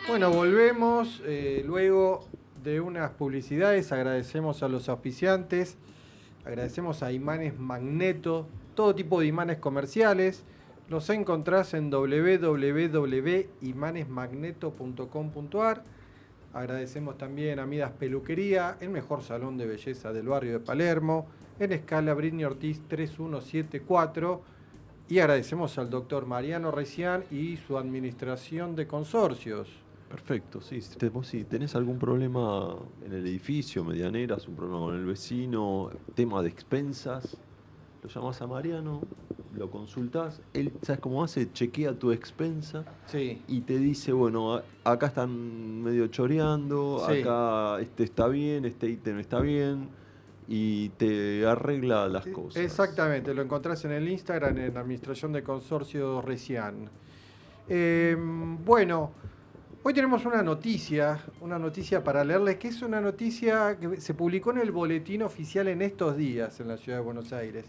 Bueno, volvemos luego de unas publicidades. Agradecemos a los auspiciantes, agradecemos a Imanes Magneto, todo tipo de imanes comerciales. Los encontrás en www.imanesmagneto.com.ar. Agradecemos también a Midas Peluquería, el mejor salón de belleza del barrio de Palermo, en Escala Britney Ortiz 3174. Y agradecemos al doctor Mariano Recián y su administración de consorcios. Perfecto, sí. Vos si tenés algún problema en el edificio, medianeras, un problema con el vecino, tema de expensas, lo llamás a Mariano, lo consultás, él, ¿sabes cómo hace? Chequea tu expensa Sí, y te dice, bueno, acá están medio choreando, sí. acá este está bien, este ítem está bien, y te arregla las cosas. Exactamente, lo encontrás en el Instagram en Administración de Consorcio Recián. Bueno, hoy tenemos una noticia para leerles, que es una noticia que se publicó en el boletín oficial en estos días en la ciudad de Buenos Aires.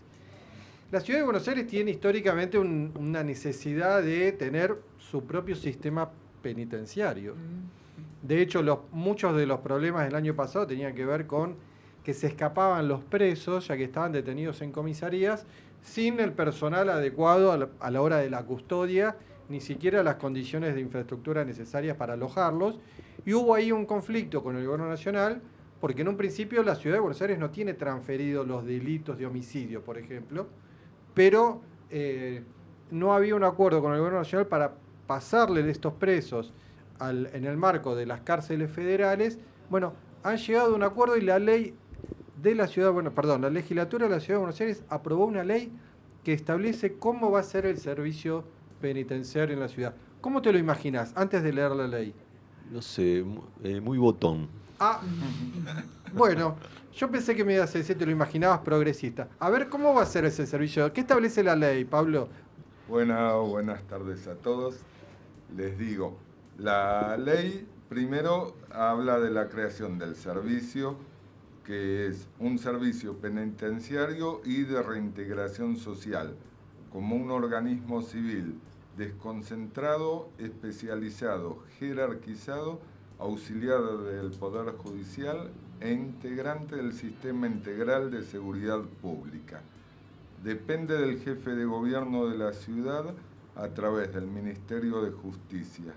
La ciudad de Buenos Aires tiene históricamente una necesidad de tener su propio sistema penitenciario. De hecho, muchos de los problemas del año pasado tenían que ver con que se escapaban los presos, ya que estaban detenidos en comisarías, sin el personal adecuado a la hora de la custodia, ni siquiera las condiciones de infraestructura necesarias para alojarlos. Y hubo ahí un conflicto con el gobierno nacional, porque en un principio la ciudad de Buenos Aires no tiene transferidos los delitos de homicidio, por ejemplo, pero no había un acuerdo con el gobierno nacional para pasarle de estos presos en el marco de las cárceles federales. Bueno, han llegado a un acuerdo y la ley de la ciudad, bueno, perdón, la legislatura de la ciudad de Buenos Aires aprobó una ley que establece cómo va a ser el servicio penitenciario en la ciudad. ¿Cómo te lo imaginas antes de leer la ley? No sé, muy botón. Ah, bueno, yo pensé que me ibas a decir, te lo imaginabas progresista. A ver, ¿cómo va a ser ese servicio? ¿Qué establece la ley, Pablo? Buenas tardes a todos. Les digo, la ley primero habla de la creación del servicio, que es un servicio penitenciario y de reintegración social, como un organismo civil desconcentrado, especializado, jerarquizado, auxiliar del Poder Judicial e integrante del Sistema Integral de Seguridad Pública. Depende del jefe de gobierno de la ciudad a través del Ministerio de Justicia.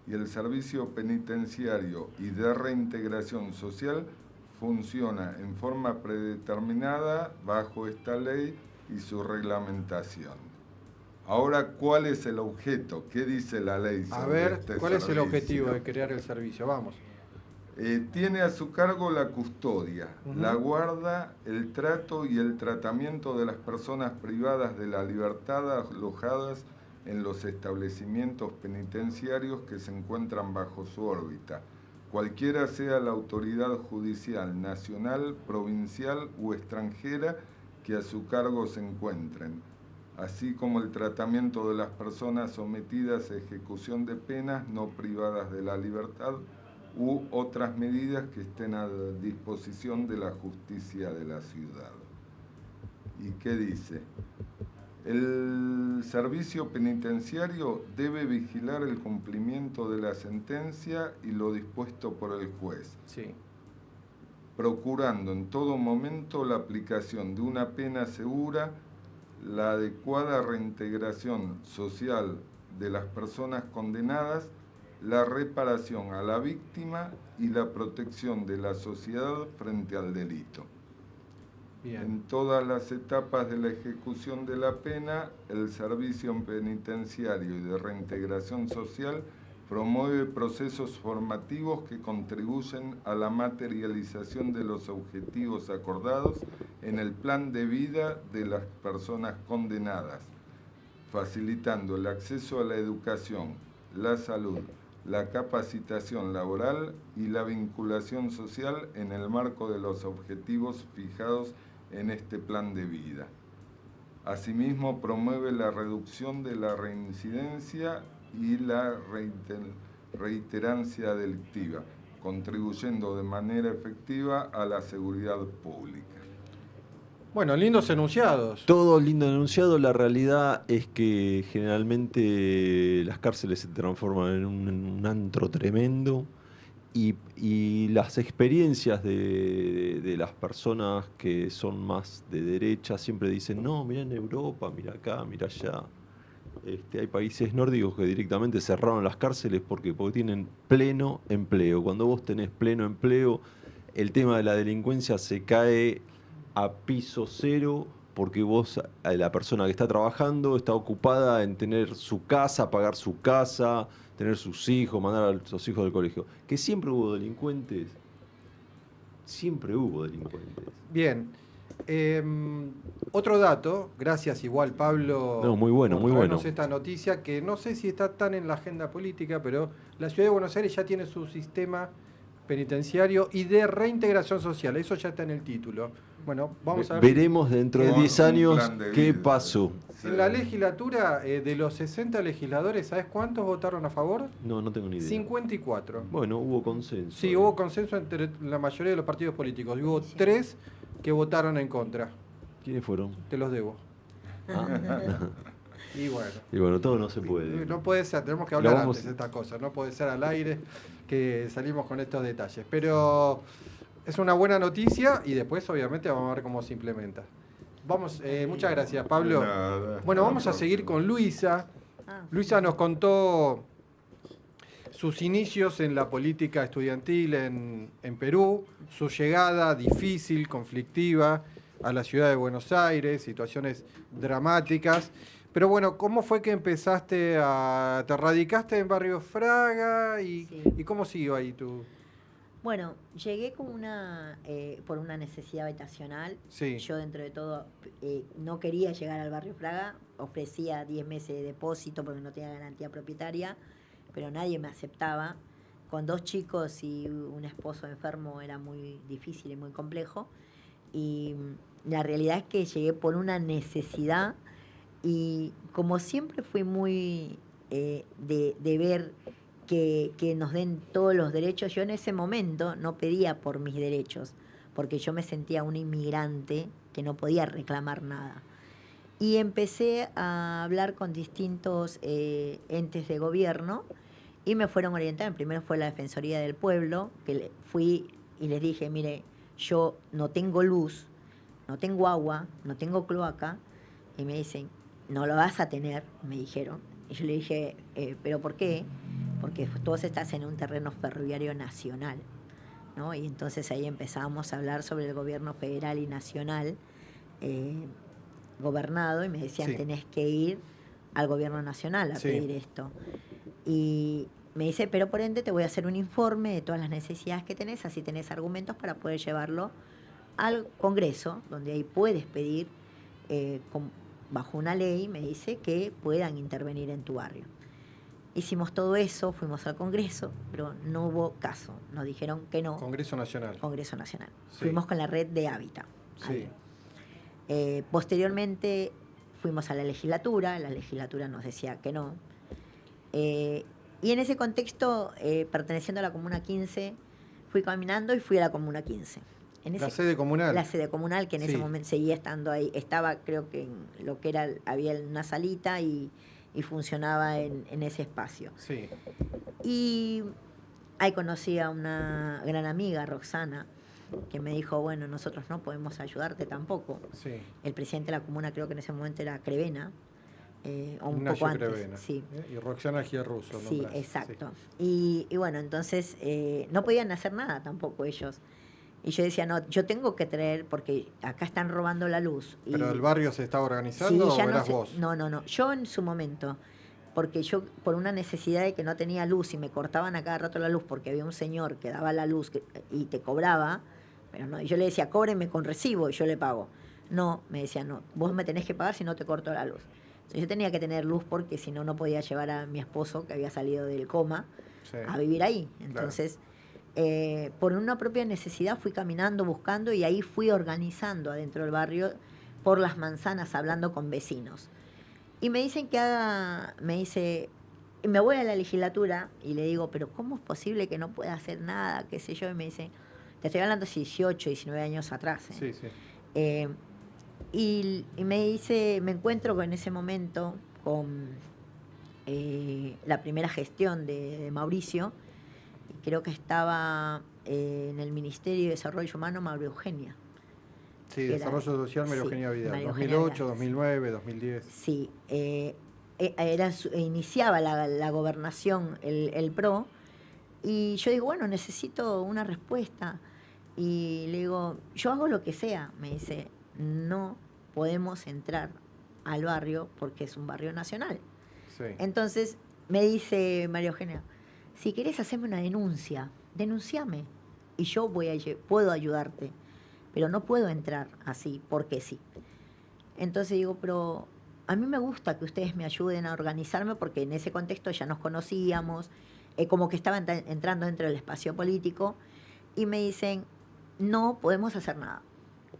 Y el servicio penitenciario y de reintegración social funciona en forma predeterminada bajo esta ley y su reglamentación. Ahora, ¿cuál es el objeto? ¿Qué dice la ley A sobre ver, este ¿cuál es el objetivo servicio? de crear el servicio? Vamos. Tiene a su cargo la custodia, la Ujú. guarda, el trato y el tratamiento de las personas privadas de la libertad alojadas en los establecimientos penitenciarios que se encuentran bajo su órbita, cualquiera sea la autoridad judicial nacional, provincial o extranjera que a su cargo se encuentren, así como el tratamiento de las personas sometidas a ejecución de penas no privadas de la libertad u otras medidas que estén a disposición de la justicia de la ciudad. ¿Y qué dice? El servicio penitenciario debe vigilar el cumplimiento de la sentencia y lo dispuesto por el juez, Sí. procurando en todo momento la aplicación de una pena segura, la adecuada reintegración social de las personas condenadas, la reparación a la víctima y la protección de la sociedad frente al delito. Bien. En todas las etapas de la ejecución de la pena, el servicio penitenciario y de reintegración social promueve procesos formativos que contribuyen a la materialización de los objetivos acordados en el plan de vida de las personas condenadas, facilitando el acceso a la educación, la salud, la capacitación laboral y la vinculación social en el marco de los objetivos fijados en este plan de vida. Asimismo, promueve la reducción de la reincidencia y la reiterancia delictiva, contribuyendo de manera efectiva a la seguridad pública. Bueno, lindos enunciados. Todo lindo enunciado, la realidad es que generalmente las cárceles se transforman en un antro tremendo y las experiencias de las personas que son más de derecha siempre dicen, no, mira en Europa, mira acá, mira allá. Hay países nórdicos que directamente cerraron las cárceles porque tienen pleno empleo. Cuando vos tenés pleno empleo, el tema de la delincuencia se cae a piso cero porque la persona que está trabajando está ocupada en tener su casa, pagar su casa, tener sus hijos, mandar a sus hijos al colegio. Que siempre hubo delincuentes. Bien. Otro dato, gracias igual No, Pablo muy bueno, por muy traernos bueno. esta noticia, que no sé si está tan en la agenda política, pero la ciudad de Buenos Aires ya tiene su sistema penitenciario y de reintegración social, eso ya está en el título. Bueno, vamos a ver si Veremos dentro de Con 10 un años plan de qué vida. pasó. Sí. en la legislatura, de los 60 legisladores, ¿sabes cuántos votaron a favor? No tengo ni idea. 54. Bueno, hubo consenso. Sí, hubo consenso entre la mayoría de los partidos políticos. Y hubo 3 que votaron en contra. ¿Quiénes fueron? Te los debo. Ah. Y bueno. Y bueno, todo no se puede. No puede ser, tenemos que Lo hablar vamos- antes de estas cosas. No puede ser al aire que salimos con estos detalles. Pero es una buena noticia y después obviamente vamos a ver cómo se implementa. Vamos, muchas gracias, Pablo. De nada. Bueno, vamos Hasta a la seguir próxima. con Luisa. Ah, Luisa nos contó sus inicios en la política estudiantil en Perú, su llegada difícil, conflictiva a la ciudad de Buenos Aires, situaciones dramáticas. Pero bueno, ¿cómo fue que te radicaste en Barrio Fraga y, Sí. y cómo siguió ahí tu... Bueno, llegué con por una necesidad habitacional. Sí. Yo dentro de todo no quería llegar al barrio Fraga, ofrecía 10 meses de depósito porque no tenía garantía propietaria, pero nadie me aceptaba. Con 2 chicos y un esposo enfermo era muy difícil y muy complejo. Y la realidad es que llegué por una necesidad y como siempre fui muy de ver que nos den todos los derechos. Yo en ese momento no pedía por mis derechos, porque yo me sentía una inmigrante que no podía reclamar nada. Y empecé a hablar con distintos entes de gobierno y me fueron orientando. Primero fue la Defensoría del Pueblo, que fui y les dije, mire, yo no tengo luz, no tengo agua, no tengo cloaca. Y me dicen, no lo vas a tener, me dijeron. Y yo le dije, ¿pero por qué? Porque todos estás en un terreno ferroviario nacional, ¿no? Y entonces ahí empezamos a hablar sobre el gobierno federal y nacional gobernado, y me decían, Sí. tenés que ir al gobierno nacional a Sí. pedir esto. Y me dice, pero por ende te voy a hacer un informe de todas las necesidades que tenés, así tenés argumentos para poder llevarlo al Congreso, donde ahí puedes pedir, bajo una ley, me dice, que puedan intervenir en tu barrio. Hicimos todo eso, fuimos al Congreso, pero no hubo caso. Nos dijeron que no. Congreso Nacional. Congreso Nacional. Sí. Fuimos con la red de Hábitat. Sí. Posteriormente fuimos a la legislatura nos decía que no. Y en ese contexto, perteneciendo a la Comuna 15, fui caminando y fui a la Comuna 15. La sede comunal. La sede comunal, que en ese Sí. momento seguía estando ahí. Estaba, creo que en lo que era, había una salita y funcionaba en ese espacio. Sí. Y ahí conocí a una gran amiga, Roxana, que me dijo, bueno, nosotros no podemos ayudarte tampoco. Sí. El presidente de la comuna, creo que en ese momento era Crevena, o un Ignacio poco antes. Crevena. Sí. Y Roxana Gierruso. Sí, nombrás. exacto. Y bueno, entonces no podían hacer nada tampoco ellos. Y yo decía, no, yo tengo que traer, porque acá están robando la luz. Y ¿Pero el barrio se estaba organizando o ya eras no, vos? no. Yo en su momento, porque yo por una necesidad de que no tenía luz y me cortaban a cada rato la luz porque había un señor que daba la luz y te cobraba, pero no, yo le decía, cóbreme con recibo y yo le pago. No, me decía, no, vos me tenés que pagar si no te corto la luz. Entonces yo tenía que tener luz porque si no, no podía llevar a mi esposo, que había salido del coma, Sí. a vivir ahí. Entonces, por una propia necesidad fui caminando, buscando, y ahí fui organizando adentro del barrio por las manzanas, hablando con vecinos. Y me dicen que y me voy a la legislatura y le digo, pero ¿cómo es posible que no pueda hacer nada? ¿Qué sé yo? Y me dice, te estoy hablando de 18, 19 años atrás. Sí, sí. Y me encuentro en ese momento con la primera gestión de Mauricio, y creo que estaba en el Ministerio de Desarrollo Humano María Eugenia. Sí, que era- Desarrollo Social, María sí, Eugenia Vidal, María Eugenia 2008, Vidal. 2009, 2010. Sí, iniciaba la gobernación el PRO, y yo digo, bueno, necesito una respuesta. Y le digo, yo hago lo que sea. Me dice, no podemos entrar al barrio porque es un barrio nacional. Sí. Entonces me dice María Eugenia, si querés hacerme una denuncia, denunciame y yo puedo ayudarte, pero no puedo entrar así porque sí. Entonces digo, pero a mí me gusta que ustedes me ayuden a organizarme porque en ese contexto ya nos conocíamos, como que estaba entrando dentro del espacio político, y me dicen, no podemos hacer nada.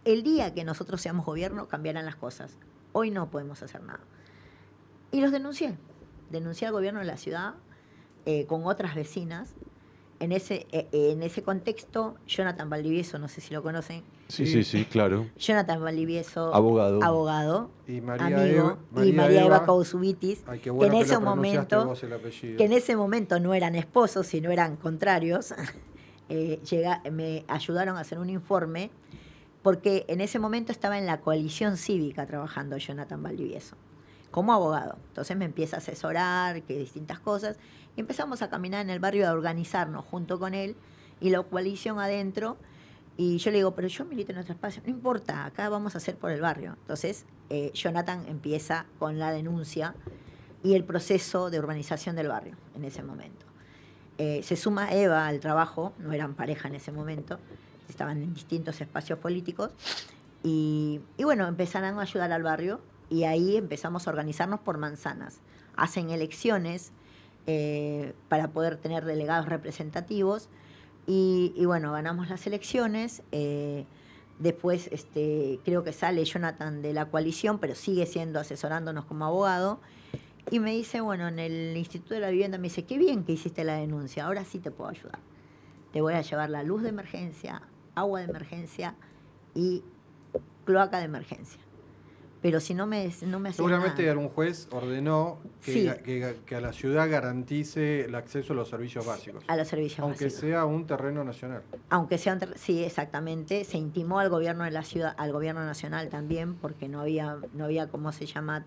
El día que nosotros seamos gobierno cambiarán las cosas. Hoy no podemos hacer nada. Y los denuncié. Denuncié al gobierno de la ciudad con otras vecinas. En ese contexto, Jonathan Valdivieso, no sé si lo conocen, Sí, claro. Jonathan Valdivieso, Abogado. abogado, Y amigo, y María María Eva Eva. Cousubitis, Ay, qué que bueno en que ese lo pronunciaste momento, vos el apellido. que en ese momento no eran esposos, sino eran contrarios, me ayudaron a hacer un informe, porque en ese momento estaba en la coalición cívica trabajando Jonathan Valdivieso, como abogado. Entonces me empieza a asesorar, que distintas cosas, y empezamos a caminar en el barrio, a organizarnos junto con él, y la coalición adentro. Y yo le digo, pero yo milito en otro espacio. No importa, acá vamos a hacer por el barrio. Entonces, Jonathan empieza con la denuncia y el proceso de urbanización del barrio en ese momento. Se suma Eva al trabajo, no eran pareja en ese momento, estaban en distintos espacios políticos. Y bueno, empezaron a ayudar al barrio, y ahí empezamos a organizarnos por manzanas. Hacen elecciones para poder tener delegados representativos. Y bueno, ganamos las elecciones. Después creo que sale Jonathan de la coalición, pero sigue siendo asesorándonos como abogado. Y me dice, bueno, en el Instituto de la Vivienda, me dice, qué bien que hiciste la denuncia, ahora sí te puedo ayudar. Te voy a llevar la luz de emergencia, agua de emergencia y cloaca de emergencia. Pero si no me haces Seguramente nada. algún juez ordenó Sí. que a la ciudad garantice el acceso a los servicios básicos. A los servicios aunque básicos. sea un terreno nacional. Aunque sea sí, exactamente, se intimó al gobierno de la ciudad, al gobierno nacional también, porque no había ¿cómo se llama?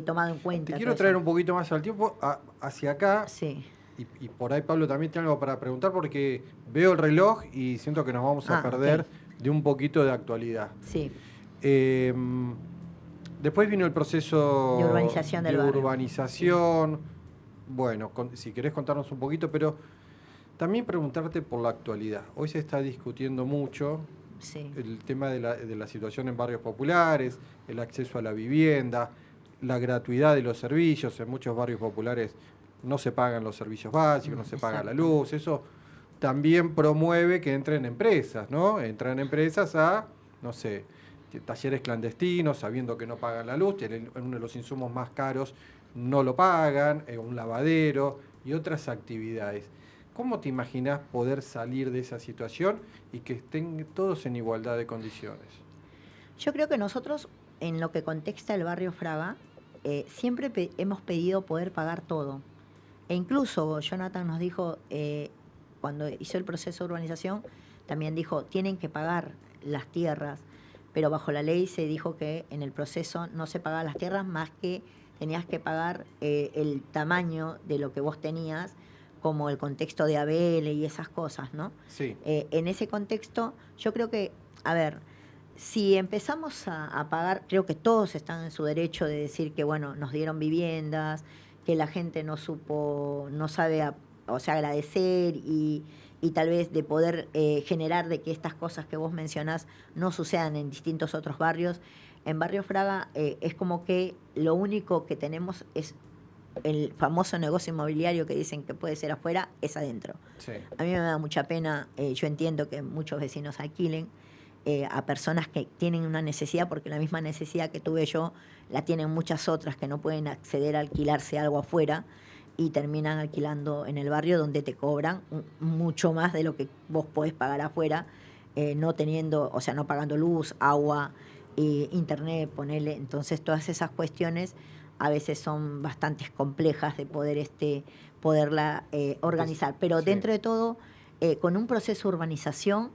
Tomado en cuenta. Te quiero traer un poquito más al tiempo, hacia acá. Sí. Y por ahí Pablo también tiene algo para preguntar, porque veo el reloj y siento que nos vamos a perder Ok. de un poquito de actualidad. Sí. Después vino el proceso De urbanización del de barrio. urbanización. Bueno, si querés contarnos un poquito, pero también preguntarte por la actualidad. Hoy se está discutiendo mucho Sí. el tema de la situación en barrios populares, el acceso a la vivienda, la gratuidad de los servicios. En muchos barrios populares no se pagan los servicios básicos, no se paga la Exacto. luz. Eso también promueve que entren empresas, ¿no? Entran empresas a, no sé, talleres clandestinos, sabiendo que no pagan la luz, en uno de los insumos más caros no lo pagan, un lavadero y otras actividades. ¿Cómo te imaginás poder salir de esa situación y que estén todos en igualdad de condiciones? Yo creo que nosotros, en lo que contexta el barrio Fraga, siempre hemos pedido poder pagar todo. E incluso Jonathan nos dijo, cuando hizo el proceso de urbanización, también dijo, tienen que pagar las tierras, pero bajo la ley se dijo que en el proceso no se pagaban las tierras, más que tenías que pagar el tamaño de lo que vos tenías, como el contexto de ABL y esas cosas, ¿no? Sí. En ese contexto, yo creo que, a ver, si empezamos a pagar, creo que todos están en su derecho de decir que, bueno, nos dieron viviendas, que la gente no sabe, o sea, agradecer, y tal vez de poder generar de que estas cosas que vos mencionás no sucedan en distintos otros barrios. En Barrio Fraga es como que lo único que tenemos es el famoso negocio inmobiliario que dicen que puede ser afuera, es adentro. Sí. A mí me da mucha pena, yo entiendo que muchos vecinos alquilen a personas que tienen una necesidad, porque la misma necesidad que tuve yo la tienen muchas otras que no pueden acceder a alquilarse algo afuera, y terminan alquilando en el barrio donde te cobran mucho más de lo que vos podés pagar afuera, no teniendo, o sea, no pagando luz, agua, internet, ponele. Entonces todas esas cuestiones a veces son bastante complejas de poderla organizar. Pero Sí. dentro de todo, con un proceso de urbanización,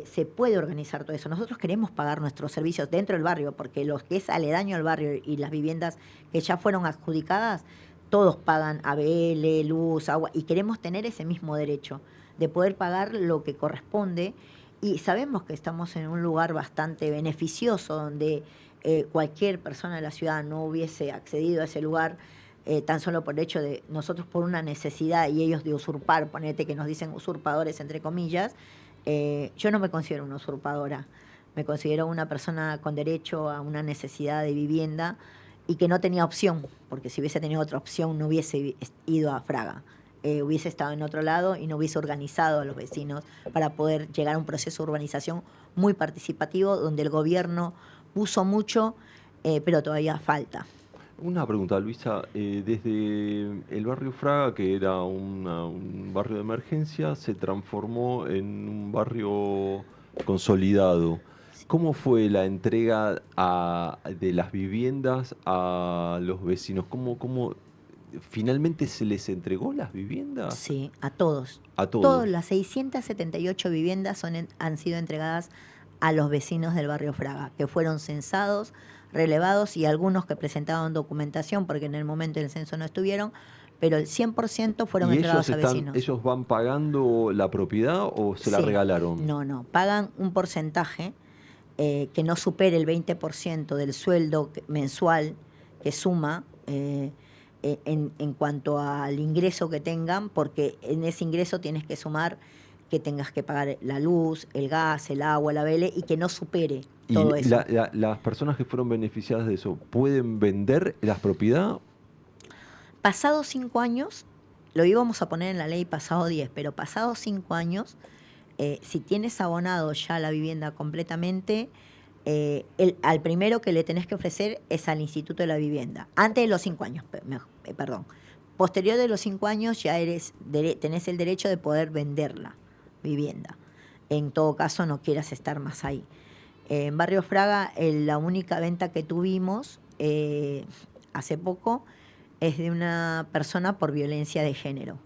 se puede organizar todo eso. Nosotros queremos pagar nuestros servicios dentro del barrio, porque los que es aledaño al barrio y las viviendas que ya fueron adjudicadas, todos pagan ABL, luz, agua, y queremos tener ese mismo derecho de poder pagar lo que corresponde. Y sabemos que estamos en un lugar bastante beneficioso, donde cualquier persona de la ciudad no hubiese accedido a ese lugar tan solo por el hecho de nosotros por una necesidad y ellos de usurpar, ponete que nos dicen usurpadores entre comillas. Yo no me considero una usurpadora, me considero una persona con derecho a una necesidad de vivienda y que no tenía opción, porque si hubiese tenido otra opción no hubiese ido a Fraga. Hubiese estado en otro lado y no hubiese organizado a los vecinos para poder llegar a un proceso de urbanización muy participativo, donde el gobierno puso mucho, pero todavía falta. Una pregunta, Luisa. Desde el barrio Fraga, que era un barrio de emergencia, se transformó en un barrio consolidado. ¿Cómo fue la entrega de las viviendas a los vecinos? ¿Cómo finalmente se les entregó las viviendas? Sí, a todos. A todos. Todas las 678 viviendas han sido entregadas a los vecinos del barrio Fraga, que fueron censados, relevados y algunos que presentaban documentación, porque en el momento del censo no estuvieron, pero el 100% fueron ¿Y entregados a vecinos. ellos van pagando la propiedad o se la Sí. regalaron? No, pagan un porcentaje que no supere el 20% del sueldo mensual que suma en cuanto al ingreso que tengan, porque en ese ingreso tienes que sumar que tengas que pagar la luz, el gas, el agua, la vele, y que no supere ¿Y todo eso. las personas que fueron beneficiadas de eso pueden vender las propiedades? Pasados 5 años, lo íbamos a poner en la ley pasado 10, pero pasados 5 años, si tienes abonado ya la vivienda completamente, al primero que le tenés que ofrecer es al Instituto de la Vivienda. Antes de los 5 años, perdón. Posterior de los 5 años ya tenés el derecho de poder vender la vivienda. En todo caso, no quieras estar más ahí. En Barrio Fraga, la única venta que tuvimos hace poco es de una persona por violencia de género,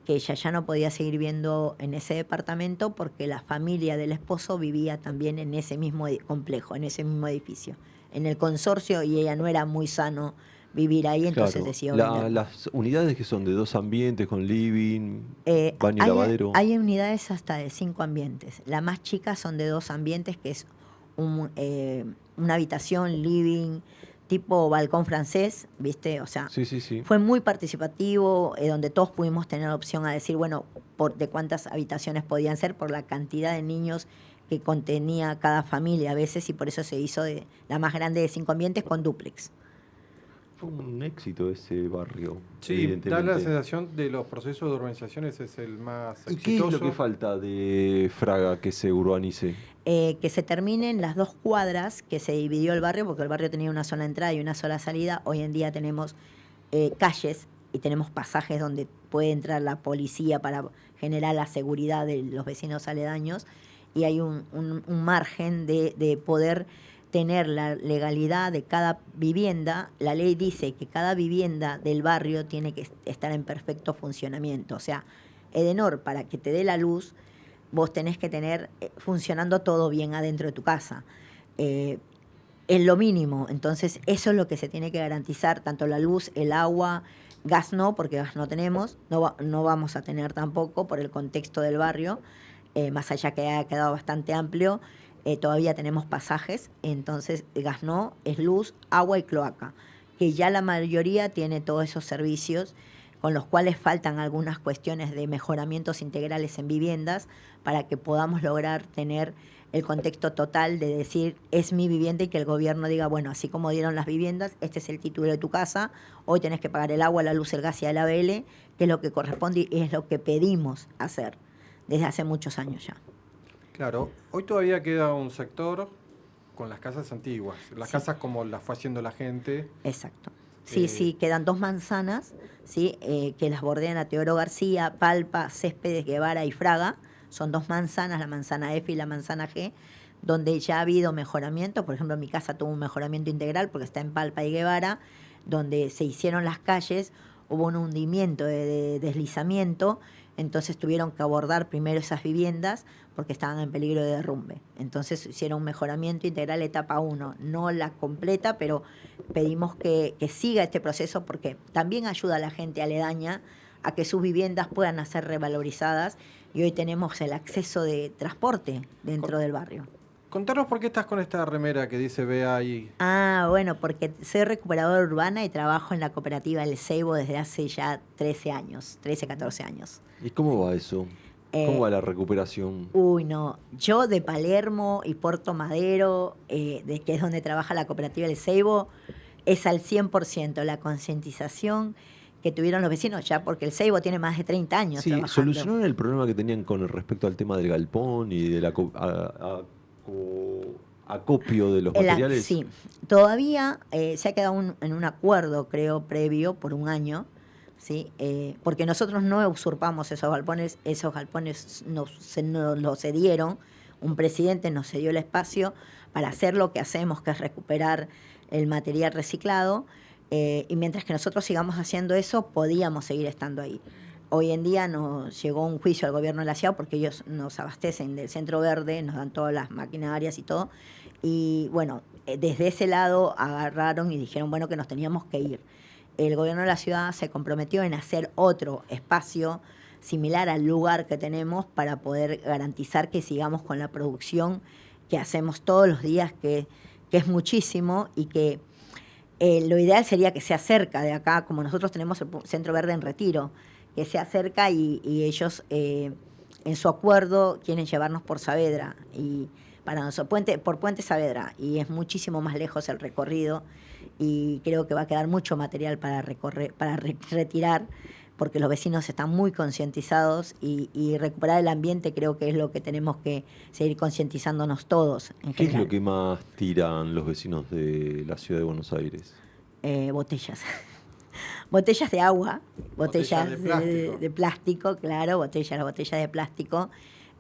que ella ya no podía seguir viviendo en ese departamento porque la familia del esposo vivía también en ese mismo complejo, en ese mismo edificio, en el consorcio, y ella no era muy sano vivir ahí, entonces Claro. decidió venderlo. Las unidades que son de 2 ambientes con living, baño y lavadero. Hay unidades hasta de 5 ambientes. La más chica son de 2 ambientes, que es una habitación, living, tipo balcón francés, ¿viste? O sea, Sí, sí, sí. fue muy participativo, donde todos pudimos tener opción a decir, bueno, de cuántas habitaciones podían ser por la cantidad de niños que contenía cada familia a veces, y por eso se hizo la más grande de 5 ambientes con dúplex. Fue un éxito ese barrio, Sí, da evidentemente. la sensación de los procesos de urbanización ese es el más ¿Y exitoso. qué es lo que falta de Fraga que se urbanice? Que se terminen las 2 cuadras que se dividió el barrio, porque el barrio tenía una sola entrada y una sola salida. Hoy en día tenemos calles y tenemos pasajes donde puede entrar la policía para generar la seguridad de los vecinos aledaños, y hay un margen de poder tener la legalidad de cada vivienda. La ley dice que cada vivienda del barrio tiene que estar en perfecto funcionamiento. O sea, Edenor, para que te dé la luz, vos tenés que tener funcionando todo bien adentro de tu casa. Es lo mínimo. Entonces, eso es lo que se tiene que garantizar, tanto la luz, el agua, gas no, porque gas no tenemos, no vamos a tener tampoco por el contexto del barrio, más allá que haya quedado bastante amplio. Todavía tenemos pasajes, entonces gas no, es luz, agua y cloaca, que ya la mayoría tiene todos esos servicios, con los cuales faltan algunas cuestiones de mejoramientos integrales en viviendas para que podamos lograr tener el contexto total de decir, es mi vivienda, y que el gobierno diga, bueno, así como dieron las viviendas, este es el título de tu casa, hoy tenés que pagar el agua, la luz, el gas y el ABL, que es lo que corresponde y es lo que pedimos hacer desde hace muchos años ya. Claro, hoy todavía queda un sector con las casas antiguas, las Sí. casas como las fue haciendo la gente. Exacto. Sí, quedan 2 manzanas, ¿sí? Que las bordean a Teodoro García, Palpa, Céspedes, Guevara y Fraga. Son 2 manzanas, la manzana F y la manzana G, donde ya ha habido mejoramiento. Por ejemplo, mi casa tuvo un mejoramiento integral porque está en Palpa y Guevara, donde se hicieron las calles, hubo un hundimiento de deslizamiento, entonces tuvieron que abordar primero esas viviendas porque estaban en peligro de derrumbe. Entonces hicieron un mejoramiento integral etapa 1, no la completa, pero pedimos que siga este proceso porque también ayuda a la gente aledaña a que sus viviendas puedan ser revalorizadas, y hoy tenemos el acceso de transporte dentro del barrio. Contanos por qué estás con esta remera que dice Bea ahí. Ah, bueno, porque soy recuperadora urbana y trabajo en la cooperativa El Ceibo desde hace ya 13, 14 años. ¿Y cómo va eso? ¿Cómo va la recuperación? Uy, no. Yo de Palermo y Puerto Madero, que es donde trabaja la cooperativa El Ceibo, es al 100% la concientización que tuvieron los vecinos ya, porque El Ceibo tiene más de 30 años Sí, trabajando. ¿solucionaron el problema que tenían con respecto al tema del galpón y del acopio de los materiales? Sí, todavía se ha quedado en un acuerdo, creo, previo por un año, ¿sí? Porque nosotros no usurpamos esos galpones nos los cedieron, un presidente nos cedió el espacio para hacer lo que hacemos, que es recuperar el material reciclado, y mientras que nosotros sigamos haciendo eso, podíamos seguir estando ahí. Hoy en día nos llegó un juicio al gobierno de la ciudad porque ellos nos abastecen del Centro Verde, nos dan todas las maquinarias y todo. Y bueno, desde ese lado agarraron y dijeron, bueno, que nos teníamos que ir. El gobierno de la ciudad se comprometió en hacer otro espacio similar al lugar que tenemos para poder garantizar que sigamos con la producción que hacemos todos los días, que es muchísimo, y que lo ideal sería que sea cerca de acá, como nosotros tenemos el Centro Verde en Retiro, que sea cerca, y ellos en su acuerdo quieren llevarnos por Saavedra, y para nosotros, por Puente Saavedra, y es muchísimo más lejos el recorrido, y creo que va a quedar mucho material para retirar, porque los vecinos están muy concientizados, y recuperar el ambiente creo que es lo que tenemos que seguir concientizándonos todos en ¿Qué general. es lo que más tiran los vecinos de la ciudad de Buenos Aires? Botellas. Botellas de agua, botellas plástico. de plástico, claro, las botellas de plástico.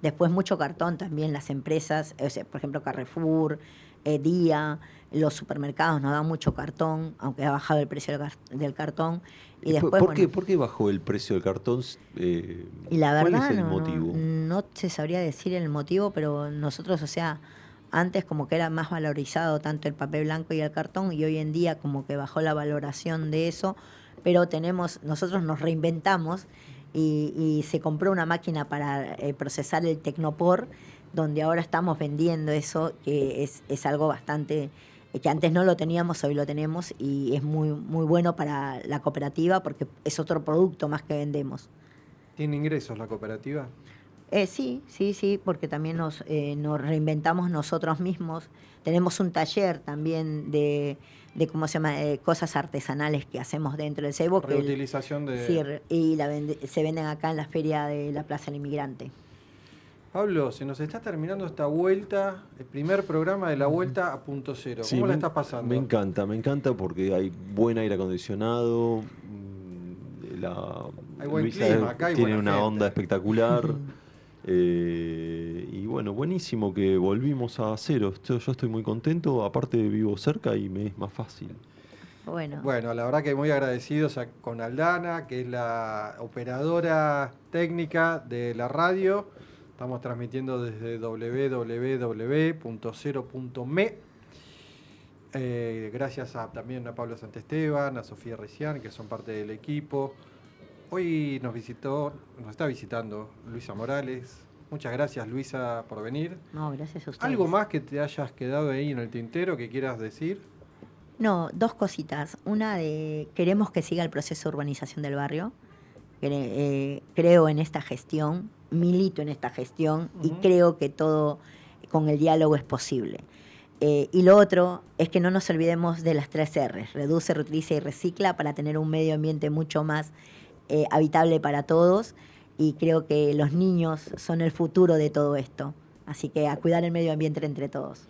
Después mucho cartón también, las empresas, por ejemplo Carrefour, Día, los supermercados nos dan mucho cartón, aunque ha bajado el precio del cartón. Y después, ¿Por qué bajó el precio del cartón? Y la verdad, ¿Cuál es el motivo? no te sabría decir el motivo, pero nosotros, o sea, antes como que era más valorizado tanto el papel blanco y el cartón, y hoy en día como que bajó la valoración de eso, pero nosotros nos reinventamos y se compró una máquina para procesar el Tecnopor, donde ahora estamos vendiendo eso, que es algo bastante, que antes no lo teníamos, hoy lo tenemos, y es muy, muy bueno para la cooperativa porque es otro producto más que vendemos. ¿Tiene ingresos la cooperativa? Sí, porque también nos reinventamos nosotros mismos. Tenemos un taller también de ¿cómo se llama? Cosas artesanales que hacemos dentro del Ceibo. Reutilización de... Sí, y se venden acá en la feria de la Plaza del Inmigrante. Pablo, se nos está terminando esta vuelta, el primer programa de la vuelta a punto cero. ¿Cómo la estás pasando? Me encanta porque hay buen aire acondicionado, hay buen Luisa clima, acá hay tiene buena una gente. onda espectacular. Y bueno, buenísimo que volvimos a cero. Yo estoy muy contento, aparte vivo cerca y me es más fácil. Bueno, la verdad que muy agradecidos con Aldana, que es la operadora técnica de la radio. Estamos transmitiendo desde www.cero.me. Gracias también a Pablo Santesteban, a Sofía Recián, que son parte del equipo. Hoy nos está visitando Luisa Morales. Muchas gracias, Luisa, por venir. No, gracias a ustedes. ¿Algo más que te hayas quedado ahí en el tintero que quieras decir? No, dos cositas. Una queremos que siga el proceso de urbanización del barrio. Creo en esta gestión, milito en esta gestión, y creo que todo con el diálogo es posible. Y lo otro es que no nos olvidemos de las 3 R's: reduce, reutiliza y recicla, para tener un medio ambiente mucho más habitable para todos, y creo que los niños son el futuro de todo esto. Así que a cuidar el medio ambiente entre todos.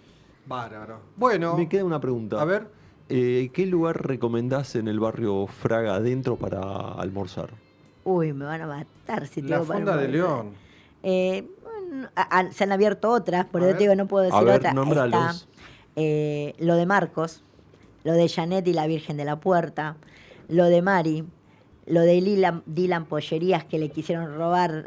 Bárbaro. Bueno. Me queda una pregunta. A ver. ¿Qué lugar recomendás en el barrio Fraga adentro para almorzar? Uy, me van a matar si La tengo para Fonda de almorzar. León. se han abierto otras, por A eso ver. te digo, no puedo decir A ver, otra. nómbralos. Está lo de Marcos, lo de Janet y la Virgen de la Puerta, lo de Mari, lo de Dylan Pollerías, que le quisieron robar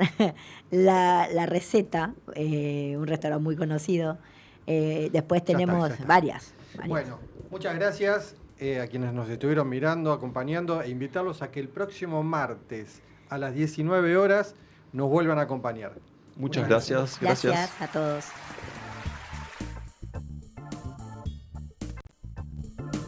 la receta, un restaurante muy conocido. Después Ya está, tenemos ya está. varias. Bueno, muchas gracias a quienes nos estuvieron mirando, acompañando e invitarlos a que el próximo martes a las 19 horas nos vuelvan a acompañar. Muchas gracias. Gracias a todos.